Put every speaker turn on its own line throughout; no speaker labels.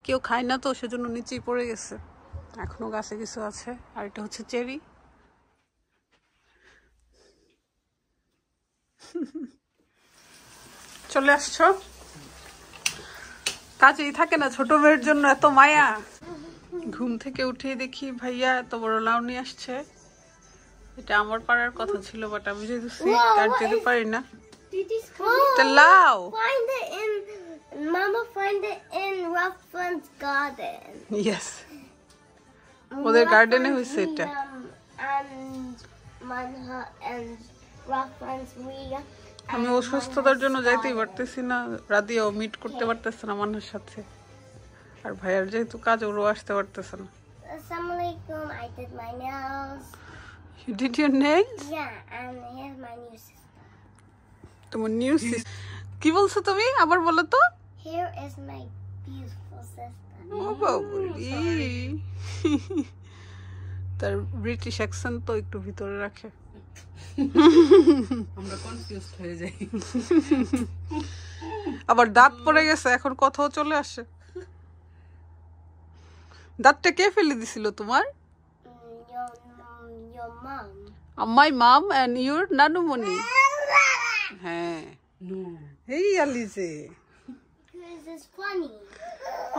কেউ খায় না তো সেজন্য নিচেই পড়ে গেছে, এখনো গাছে কিছু আছে। আর এটা হচ্ছে চেরি। চলে আসছো? কাজেই থাকে না ছোট মেয়ের জন্য এত মায়া। ঘুম থেকে উঠে দেখি ভাইয়া এত বড় লাউ নিয়ে আসছে। এটা আমার পাড়ার কথা ছিল, বাট আমি যেহেতু সিক আর যেতে পারি না। এটা লাউ।
Mama find it in Rufflin's garden.
Yes. ওদের গার্ডেনে হইছে এটা।
And Manha and Rufflin's we.
আমি অসুস্থতার জন্য যাইতেই পারতেছি না, রাদিয়াও মিট করতে পারতেছে না মানুষের সাথে, আর ভাইয়ার যেহেতু কাজ ওরও আসতে পারতেছে না।
Assalamualaikum. I did my nails.
You did your nails?
Yeah, and here's my new sister.
তোমার নিউ সিস্টার? কি বলছো তুমি? আবার বলো তো।
Here is my beautiful sister.
ও বাবুরি। তার ব্রিটিশ অ্যাকসেন্ট তো একটু ভিতরে রাখে,
আমরা কনফিউজড হয়ে যাই।
আবার দাঁত পড়ে গেছে, এখন কথাও চলে আসে। দাঁতটা কে ফেলে দিছিল তোমার?
Your mom.
My mom and your নানুমণি। হ্যাঁ। এই আলিজে।
This is funny.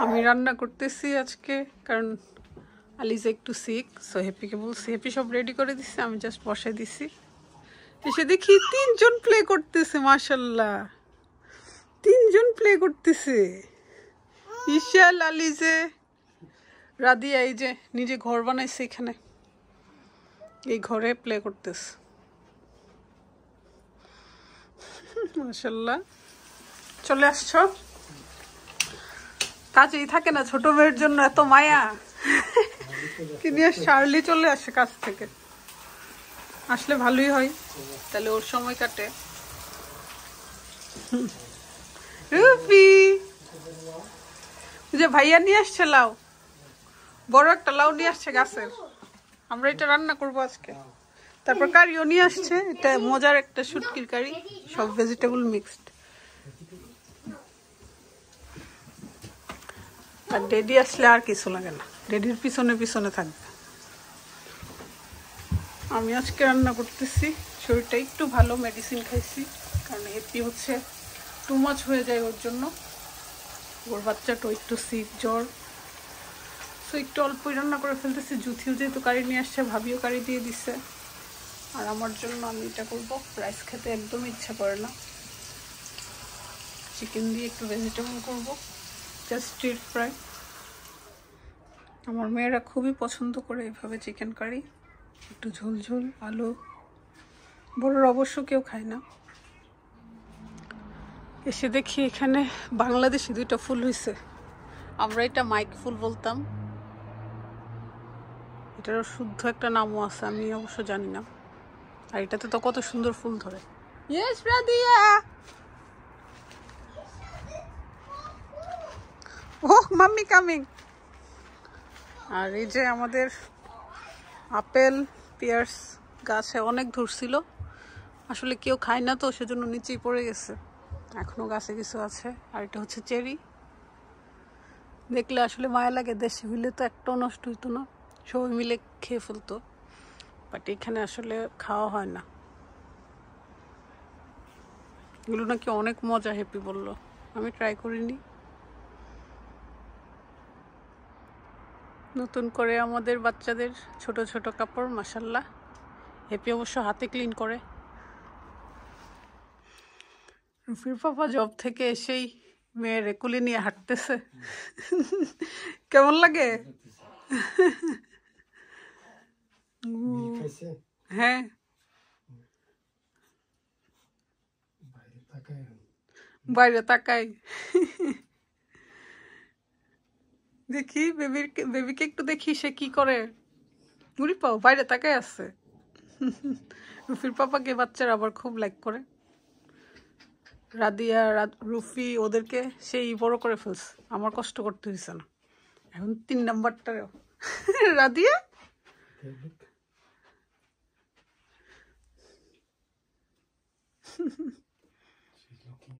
আমি রান্না করতেছি আজকে, কারণ আলিজে একটু সিক, সো হ্যাপিকে বলছি, হ্যাপি সব রেডি করে দিচ্ছে, আমি জাস্ট বসাই দিছি। এসে দেখি 3 জন প্লে করতেছে, মাশাল্লাহ 3 জন প্লে করতেছে। ইশাল, আলিজে, রাদিয়া এই যে নিজে ঘর বানাইছে এখানে, এই ঘরে প্লে করতেছে। মাশাল্লাহ। চলে আসছো? কাজেই থাকে না ছোট মেয়ের জন্য এত মায়া। কি নিয়ে শার্লি চলে আসে কাজ থেকে, আসলে ভালোই হয়, তাহলে ওর সময় কাটে। রুফি যে ভাইয়া নিয়ে আসছে লাউ, বড় একটা লাউ নিয়ে আসছে গাছের, আমরা এটা রান্না করবো আজকে। তারপর কারিও নিয়ে আসছে, এটা মজার একটা শুটকির কারি, সব ভেজিটেবল মিক্সড। আর ডেডি আসলে আর কিছু লাগে না, ডেডির পিছনে পিছনে থাকবে। আমি আজকে রান্না করতেছি, শরীরটা একটু ভালো, মেডিসিন খাইছি, কারণ হ্যাপি হচ্ছে টু মাচ হয়ে যায় ওর জন্য, ওর বাচ্চাটাও একটু সিক, জ্বর, সো একটু অল্পই রান্না করে ফেলতেছি। জুথিও যেহেতু কারি নিয়ে আসছে, ভাবিও কারি দিয়ে দিচ্ছে, আর আমার জন্য আমি এটা করবো। রাইস খেতে একদম ইচ্ছা করে না, চিকেন দিয়ে একটু ভেজিটেবল করবো, জাস্ট স্টির ফ্রাই। আমার মেয়েরা খুবই পছন্দ করে এভাবে চিকেন কারি, একটু ঝোল ঝোল, আলু। বড়রা অবশ্য কেউ খায় না। এসে দেখি এখানে বাংলাদেশি 2টা ফুল হয়েছে, আমরা এটা মাইক ফুল বলতাম, এটারও শুদ্ধ একটা নামও আছে, আমি অবশ্য জানি না। আর এটাতে তো কত সুন্দর ফুল ধরে। ইয়েস রাদিয়া, ওহ মাম্মি কামিং। আর এই যে আমাদের আপেল পিয়ার্স গাছে অনেক ধরছিল, আসলে কেউ খায় না তো সেজন্য নিচেই পড়ে গেছে, এখনো গাছে কিছু আছে। আর এটা হচ্ছে চেরি। দেখলে আসলে মায়া লাগে, দেশে হইলে তো একটাও নষ্ট হইতো না, সবাই মিলে খেয়ে ফেলতো, বাট এখানে আসলে খাওয়া হয় না। এগুলো নাকি অনেক মজা, হ্যাপি বললো, আমি ট্রাই করিনি। নতুন করে আমাদের বাচ্চাদের ছোট ছোট কাপড়, মাশাল্লাহ। হ্যাপি অবশ্য হাতে ক্লিন করে। রুফির পাপা জব থেকে এসেই মেয়ের কোলে নিয়ে হাঁটতেছে, কেমন লাগে? হ্যাঁ, বাইরে তাকাই। দেখি বেবিকে একটু দেখি সে কি করে। মুড়ি পাও বাইরে তাকাই আছে। রুফির পাপাকে বাচ্চারা আবার খুব লাইক করে। রাদিয়া, রুফি ওদেরকে সেই বড় করে ফেলছে, আমার কষ্ট করতে হয়েছে না। এখন 3 নাম্বারটারেও রাদিয়া